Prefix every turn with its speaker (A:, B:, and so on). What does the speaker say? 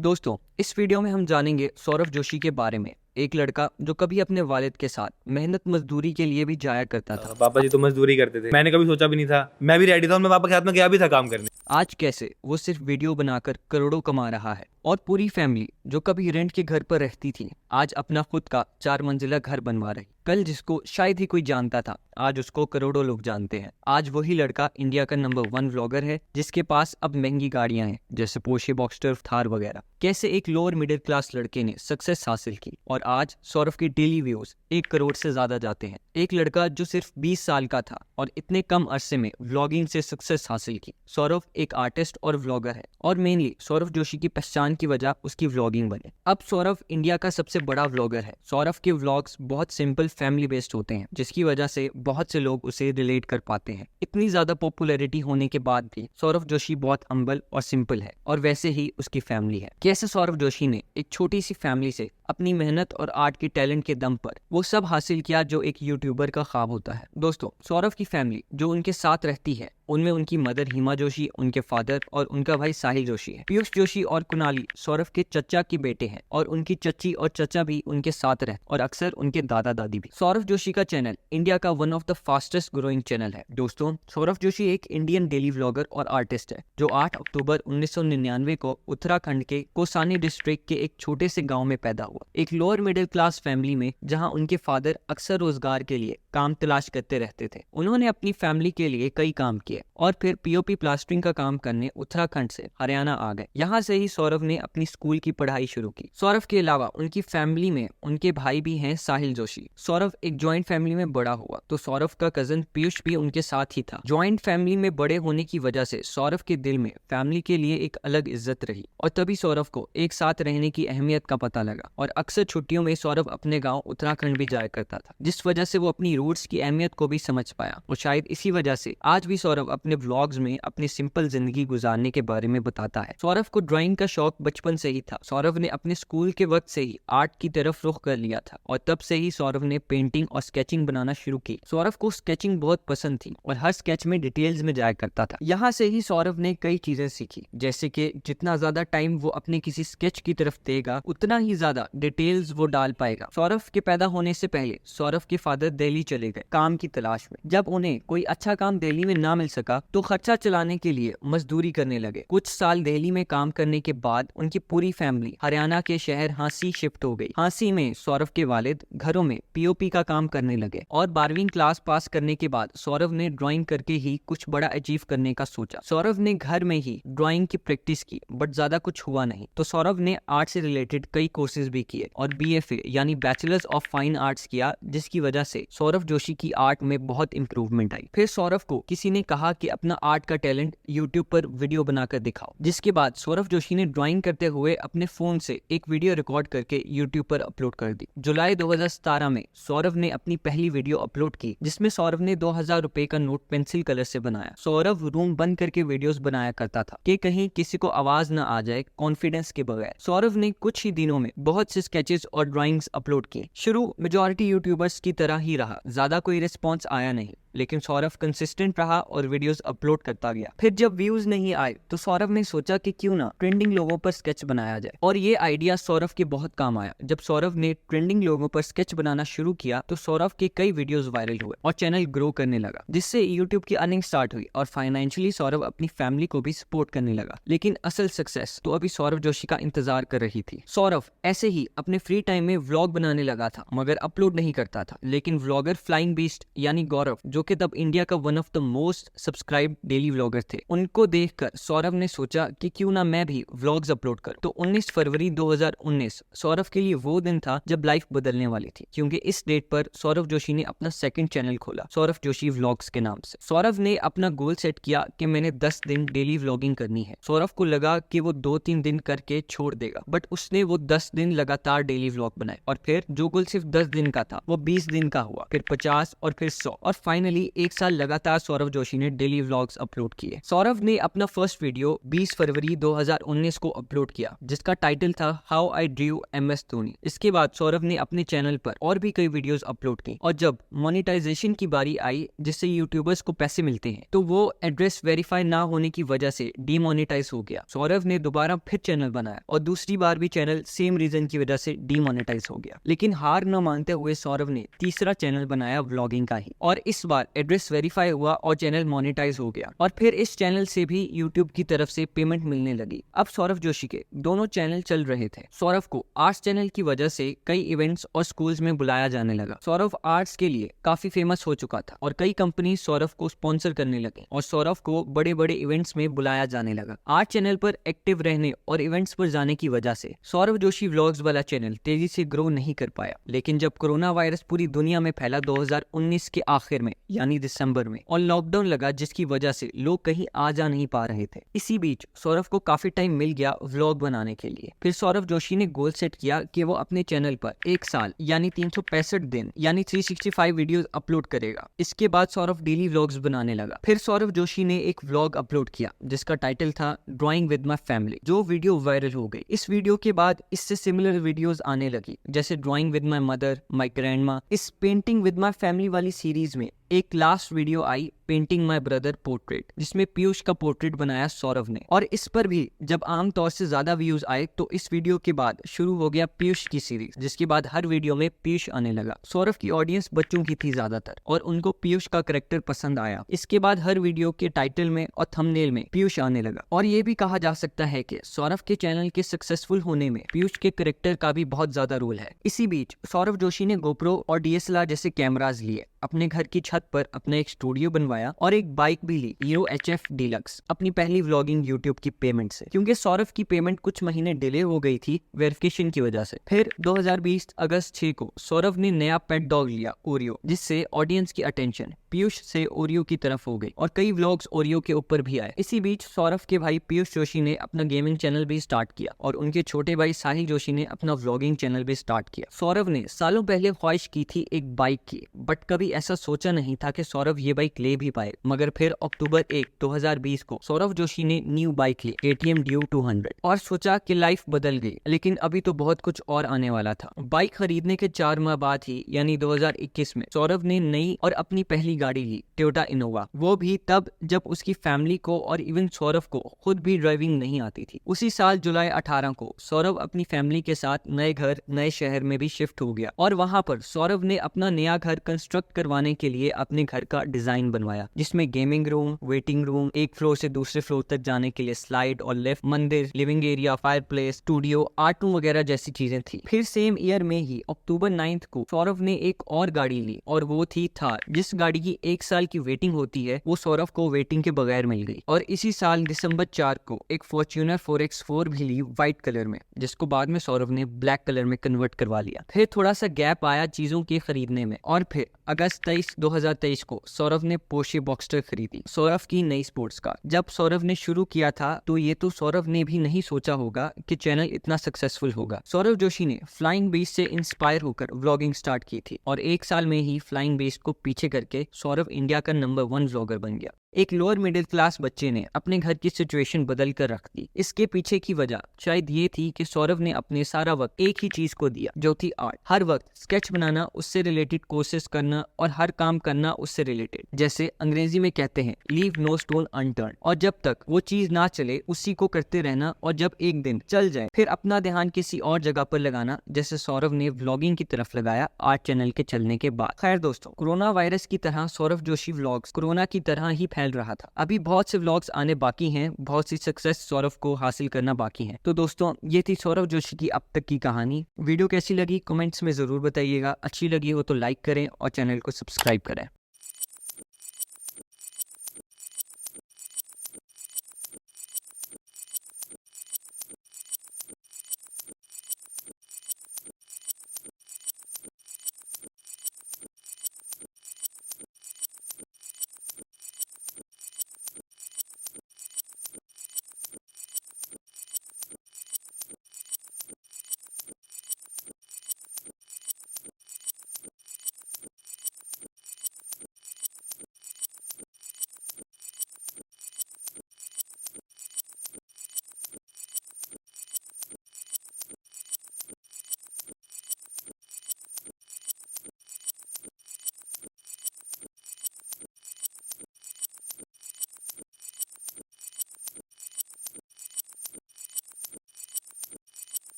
A: दोस्तों, इस वीडियो में हम जानेंगे सौरव जोशी के बारे में। एक लड़का जो कभी अपने वालिद के साथ मेहनत मजदूरी के लिए भी जाया करता था।
B: पापा जी तो मजदूरी करते थे, मैंने कभी सोचा भी नहीं था। मैं भी रेडी था, मैं पापा के हाथ में गया भी था काम करने।
A: आज कैसे वो सिर्फ वीडियो बनाकर करोड़ों कमा रहा है और पूरी फैमिली जो कभी रेंट के घर पर रहती थी आज अपना खुद का 4 मंजिला घर बनवा रही। कल जिसको शायद ही कोई जानता था आज उसको करोड़ों लोग जानते हैं। आज वही लड़का इंडिया का नंबर 1 व्लॉगर है जिसके पास अब महंगी गाड़ियां हैं जैसे पोर्शे बॉक्सटर, थार वगैरह। कैसे एक लोअर मिडिल क्लास लड़के ने सक्सेस हासिल की और आज सौरव के डेली व्यूज 1 करोड़ से ज्यादा जाते हैं। एक लड़का जो सिर्फ 20 साल का था और इतने कम अरसे में व्लॉगिंग से सक्सेस हासिल की। सौरव एक आर्टिस्ट और व्लॉगर है और मेनली सौरव जोशी की पहचान की वजह उसकी व्लॉगिंग बने। अब सौरव इंडिया का सबसे बड़ा व्लॉगर है। सौरव के व्लॉग्स बहुत सिंपल, फैमिली बेस्ड होते हैं जिसकी वजह से बहुत से लोग उसे रिलेट कर पाते हैं। इतनी ज्यादा पॉपुलैरिटी होने के बाद भी सौरव जोशी बहुत हम्बल और सिंपल है और वैसे ही उसकी फैमिली है। कैसे सौरव जोशी ने एक छोटी सी फैमिली से अपनी मेहनत और आर्ट के टैलेंट के दम पर वो सब हासिल किया जो एक यूट्यूबर का ख्वाब होता है। दोस्तों, सौरव की फैमिली जो उनके साथ रहती है उनमें उनकी मदर हिमा जोशी, उनके फादर और उनका भाई साहिल जोशी है। पीयूष जोशी और कुणाली सौरव के चचा के बेटे हैं और उनकी चच्ची और चचा भी उनके साथ रहते और अक्सर उनके दादा दादी भी। सौरव जोशी का चैनल इंडिया का one of the fastest growing channel है। दोस्तों, सौरव जोशी एक इंडियन डेली व्लॉगर और आर्टिस्ट है जो 8 अक्टूबर 1999 को उत्तराखंड के कोसानी डिस्ट्रिक्ट के एक छोटे से गाँव में पैदा हुआ। एक लोअर मिडिल क्लास फैमिली में जहाँ उनके फादर अक्सर रोजगार के लिए काम तलाश करते रहते थे। उन्होंने अपनी फैमिली के लिए कई काम किए और फिर पीओपी प्लास्टरिंग का काम करने उत्तराखंड से हरियाणा आ गए। यहाँ से ही सौरव ने अपनी स्कूल की पढ़ाई शुरू की। सौरव के अलावा उनकी फैमिली में उनके भाई भी हैं, साहिल जोशी। सौरव एक जॉइंट फैमिली में बड़ा हुआ तो सौरव का कजन पीयूष भी उनके साथ ही था। जॉइंट फैमिली में बड़े होने की वजह से सौरव के दिल में फैमिली के लिए एक अलग इज्जत रही और तभी सौरव को एक साथ रहने की अहमियत का पता लगा और अक्सर छुट्टियों में सौरव अपने गाँव उत्तराखंड भी जाया करता था, जिस वजह से वो अपनी रूट्स की अहमियत को भी समझ पाया और शायद इसी वजह से आज भी सौरव अपने व्लॉग्स में अपनी सिंपल जिंदगी गुजारने के बारे में बताता है। सौरव को ड्राइंग का शौक बचपन से ही था। सौरव ने अपने स्कूल के वक्त से ही आर्ट की तरफ रुख कर लिया था और तब से ही सौरव ने पेंटिंग और स्केचिंग बनाना शुरू की। सौरव को स्केचिंग बहुत पसंद थी और हर स्केच में डिटेल्स में जाया करता था। यहाँ से ही सौरव ने कई चीजें सीखी, जैसे कि जितना ज्यादा टाइम वो अपने किसी स्केच की तरफ देगा उतना ही ज्यादा डिटेल्स वो डाल पाएगा। सौरव के पैदा होने से पहले सौरव के फादर दिल्ली चले गए काम की तलाश में। जब उन्हें कोई अच्छा काम दिल्ली में ना मिल सका तो खर्चा चलाने के लिए मजदूरी करने लगे। कुछ साल दिल्ली में काम करने के बाद उनकी पूरी फैमिली हरियाणा के शहर हांसी शिफ्ट हो गई। हांसी में सौरव के वालिद घरों में पीओपी का काम करने लगे और 12वीं क्लास पास करने के बाद सौरव ने ड्राइंग करके ही कुछ बड़ा अचीव करने का सोचा। सौरव ने घर में ही ड्राइंग की प्रैक्टिस की बट ज्यादा कुछ हुआ नहीं तो सौरव ने आर्ट से रिलेटेड कई कोर्सेज भी किए और BFA यानी बैचलर्स ऑफ फाइन आर्ट्स किया, जिसकी वजह से सौरव जोशी की आर्ट में बहुत इंप्रूवमेंट आई। फिर सौरव को किसी ने कहा कि अपना आर्ट का टैलेंट यूट्यूब पर वीडियो बनाकर दिखाओ, जिसके बाद सौरव जोशी ने ड्राइंग करते हुए अपने फोन से एक वीडियो रिकॉर्ड करके यूट्यूब पर अपलोड कर दी। जुलाई 2017 में सौरव ने अपनी पहली वीडियो अपलोड की जिसमें सौरव ने 2000 रुपए का नोट पेंसिल कलर से बनाया। सौरव रूम बंद करके वीडियोस बनाया करता था कि कहीं किसी को आवाज न आ जाए, कॉन्फिडेंस के बगैर। सौरव ने कुछ ही दिनों में बहुत से स्केचेस और ड्राइंग्स अपलोड किए। शुरू मेजॉरिटी यूट्यूबर्स की तरह ही रहा, ज्यादा कोई रिस्पॉन्स आया नहीं, लेकिन सौरव कंसिस्टेंट रहा और वीडियोस अपलोड करता गया। फिर जब व्यूज नहीं आए तो सौरव ने सोचा कि क्यों ना ट्रेंडिंग लोगों पर स्केच बनाया जाए और ये आइडिया सौरव के बहुत काम आया। जब सौरव ने ट्रेंडिंग लोगों पर स्केच बनाना शुरू किया तो सौरव के कई वीडियोस वायरल हुए और चैनल ग्रो करने लगा, जिससे यूट्यूब की अर्निंग स्टार्ट हुई और फाइनेंशियली सौरव अपनी फैमिली को भी सपोर्ट करने लगा। लेकिन असल सक्सेस तो अभी सौरव जोशी का इंतजार कर रही थी। सौरव ऐसे ही अपने फ्री टाइम में व्लॉग बनाने लगा था मगर अपलोड नहीं करता था। लेकिन व्लॉगर फ्लाइंग बीस्ट यानी गौरव, जो कि तब इंडिया का one of the most subscribe daily vlogger थे, उनको देखकर सौरव ने सोचा कि क्यों ना मैं भी व्लॉग्स अपलोड करूं। तो 19 फरवरी 2019 सौरव के लिए वो दिन था जब लाइफ बदलने वाली थी, क्योंकि इस डेट पर सौरव जोशी ने अपना सेकंड चैनल खोला, सौरव जोशी व्लॉग्स के नाम से। सौरव ने अपना गोल सेट किया कि मैंने 10 दिन डेली व्लॉगिंग करनी है। सौरव को लगा कि वो 2-3 दिन करके छोड़ देगा, बट उसने वो 10 दिन लगातार डेली व्लॉग बनाए और फिर जो गोल सिर्फ 10 दिन का था वो 20 दिन का हुआ, फिर 50 और फिर 100 और फाइनली फाइनली एक साल लगातार सौरभ जोशी ने डेली व्लॉग्स अपलोड किए। सौरभ ने अपना फर्स्ट वीडियो 20 फरवरी 2019 को अपलोड किया, जिसका टाइटल था how I drew MS Dhoni. इसके बाद सौरभ ने अपने चैनल पर और भी कई वीडियोस अपलोड की, और जब मोनेटाइजेशन की बारी आई, जिससे यूट्यूबर्स को पैसे मिलते हैं, तो वो एड्रेस वेरीफाई ना होने की वजह से डीमोनेटाइज हो गया। सौरभ ने दोबारा फिर चैनल बनाया और दूसरी बार भी चैनल सेम रीजन की वजह से डीमोनेटाइज हो गया। लेकिन हार न मानते हुए सौरभ ने तीसरा चैनल बनाया व्लॉगिंग का ही, और इस बार एड्रेस वेरीफाई हुआ और चैनल मोनेटाइज हो गया, और फिर इस चैनल से भी यूट्यूब की तरफ से पेमेंट मिलने लगी। अब सौरभ जोशी के दोनों चैनल चल रहे थे। सौरभ को आर्ट्स चैनल की वजह से कई इवेंट्स और स्कूल्स में बुलाया जाने लगा। सौरभ आर्ट्स के लिए काफी फेमस हो चुका था और कई कंपनी सौरभ को स्पॉन्सर करने लगे और सौरभ को बड़े बड़े इवेंट्स में बुलाया जाने लगा। आर्ट चैनल पर एक्टिव रहने और इवेंट्स पर जाने की वजह से सौरभ जोशी व्लॉग्स वाला चैनल तेजी से ग्रो नहीं कर पाया। लेकिन जब कोरोना वायरस पूरी दुनिया में फैला 2019 के आखिर में, यानी दिसंबर में, और लॉकडाउन लगा, जिसकी वजह से लोग कहीं आ जा नहीं पा रहे थे, इसी बीच सौरभ को काफी टाइम मिल गया व्लॉग बनाने के लिए। फिर सौरभ जोशी ने गोल सेट किया कि वो अपने चैनल पर एक साल यानी 365 दिन यानी 365 वीडियोस अपलोड करेगा। इसके बाद सौरभ डेली व्लॉग्स बनाने लगा। फिर सौरभ जोशी ने एक व्लॉग अपलोड किया जिसका टाइटल था ड्राइंग विद माई फैमिली, जो वीडियो वायरल हो गई। इस वीडियो के बाद इससे सिमिलर वीडियोस आने लगी, जैसे drawing with my mother, my grandma. इस पेंटिंग विद माई फैमिली वाली सीरीज में एक last video I painting my brother portrait, जिसमें पीयूष का पोर्ट्रेट बनाया सौरभ ने। और इस पर भी जब आमतौर से ज्यादा व्यूज आए, तो इस वीडियो के बाद शुरू हो गया पीयूष की सीरीज, जिसके बाद हर वीडियो में पीयूष आने लगा। सौरभ की ऑडियंस बच्चों की थी ज्यादातर और उनको पीयूष का कैरेक्टर पसंद आया। इसके बाद हर वीडियो के टाइटल में और थंबनेल में पीयूष आने लगा। और ये भी कहा जा सकता है कि सौरभ के चैनल के सक्सेसफुल होने में पीयूष के कैरेक्टर का भी बहुत ज्यादा रोल है। इसी बीच सौरभ जोशी ने गोप्रो और DSLR जैसे कैमराज लिए, अपने घर की छत पर अपना एक स्टूडियो बनवाया और एक बाइक भी ली, हीरो HF डीलक्स, अपनी पहली व्लॉगिंग यूट्यूब की पेमेंट से, क्योंकि सौरभ की पेमेंट कुछ महीने डिले हो गई थी वेरिफिकेशन की वजह से। फिर 2020 अगस्त 6 को सौरभ ने नया पेट डॉग लिया, ओरियो, जिससे ऑडियंस की अटेंशन पीयूष से ओरियो की तरफ हो गई और कई व्लॉग्स ओरियो के ऊपर भी आए। इसी बीच सौरभ के भाई पीयूष जोशी ने अपना गेमिंग चैनल भी स्टार्ट किया और उनके छोटे भाई साहिल जोशी ने अपना व्लॉगिंग चैनल भी स्टार्ट किया। सौरभ ने सालों पहले ख्वाहिश की थी एक बाइक की, बट कभी ऐसा सोचा नहीं था कि सौरभ ये बाइक ले भी पाए। मगर फिर अक्टूबर 1, 2020 को सौरभ जोशी ने न्यू बाइक ली, KTM Duke 200, और सोचा कि लाइफ बदल गई। लेकिन अभी तो बहुत कुछ और आने वाला था। बाइक खरीदने के 4 माह बाद ही, यानी 2021 में, सौरभ ने नई और अपनी पहली गाड़ी ली, टोयोटा इनोवा। वो भी तब जब उसकी फैमिली को और इवन सौरभ को खुद भी ड्राइविंग नहीं आती थी। उसी साल जुलाई 18 को सौरभ अपनी फैमिली के साथ नए घर, नए शहर में भी शिफ्ट हो गया और वहां पर सौरभ ने अपना नया घर कंस्ट्रक्ट करवाने के लिए अपने घर का डिजाइन बनवाया, जिसमें गेमिंग रूम, वेटिंग रूम, एक फ्लोर से दूसरे फ्लोर तक जाने के लिए स्लाइड और लिफ्ट, मंदिर, living area, fire place, studio, art room वगैरह जैसी चीजें थी। फिर सेम ईयर में ही अक्टूबर 9 को सौरभ ने एक और गाड़ी ली और वो थी थार। जिस गाड़ी की 1 साल की वेटिंग होती है, वो सौरभ को वेटिंग के बगैर मिल गई। और इसी साल दिसंबर 4 को एक फॉर्च्यूनर 4x4 भी ली व्हाइट कलर में, जिसको बाद में सौरभ ने ब्लैक कलर में कन्वर्ट करवा लिया। फिर थोड़ा सा गैप आया चीजों के खरीदने में, और फिर अगस्त 23, 2023 को सौरभ ने पोर्शे बॉक्सटर खरीदी, सौरभ की नई स्पोर्ट्स कार। जब सौरभ ने शुरू किया था तो ये तो सौरभ ने भी नहीं सोचा होगा कि चैनल इतना सक्सेसफुल होगा। सौरभ जोशी ने फ्लाइंग बीस्ट से इंस्पायर होकर व्लॉगिंग स्टार्ट की थी और 1 साल में ही फ्लाइंग बीस्ट को पीछे करके सौरभ इंडिया का नंबर 1 व्लॉगर बन गया। एक लोअर मिडिल क्लास बच्चे ने अपने घर की सिचुएशन बदल कर रख दी। इसके पीछे की वजह शायद ये थी कि सौरभ ने अपने सारा वक्त एक ही चीज को दिया, जो थी आर्ट। हर वक्त स्केच बनाना, उससे रिलेटेड कोर्सेज करना और हर काम करना उससे रिलेटेड। जैसे अंग्रेजी में कहते हैं लीव नो स्टोन अनटर्न, और जब तक वो चीज ना चले उसी को करते रहना, और जब एक दिन चल जाए फिर अपना ध्यान किसी और जगह पर लगाना, जैसे सौरभ ने व्लॉगिंग की तरफ लगाया आर्ट चैनल के चलने के बाद। खैर दोस्तों, कोरोना वायरस की तरह सौरभ जोशी व्लॉग्स कोरोना की तरह ही फैल रहा था। अभी बहुत से व्लॉग्स आने बाकी हैं, बहुत सी सक्सेस सौरभ को हासिल करना बाकी है। तो दोस्तों, ये थी सौरभ जोशी की अब तक की कहानी। वीडियो कैसी लगी कमेंट्स में जरूर बताइएगा। अच्छी लगी हो तो लाइक करें और चैनल को सब्सक्राइब करें।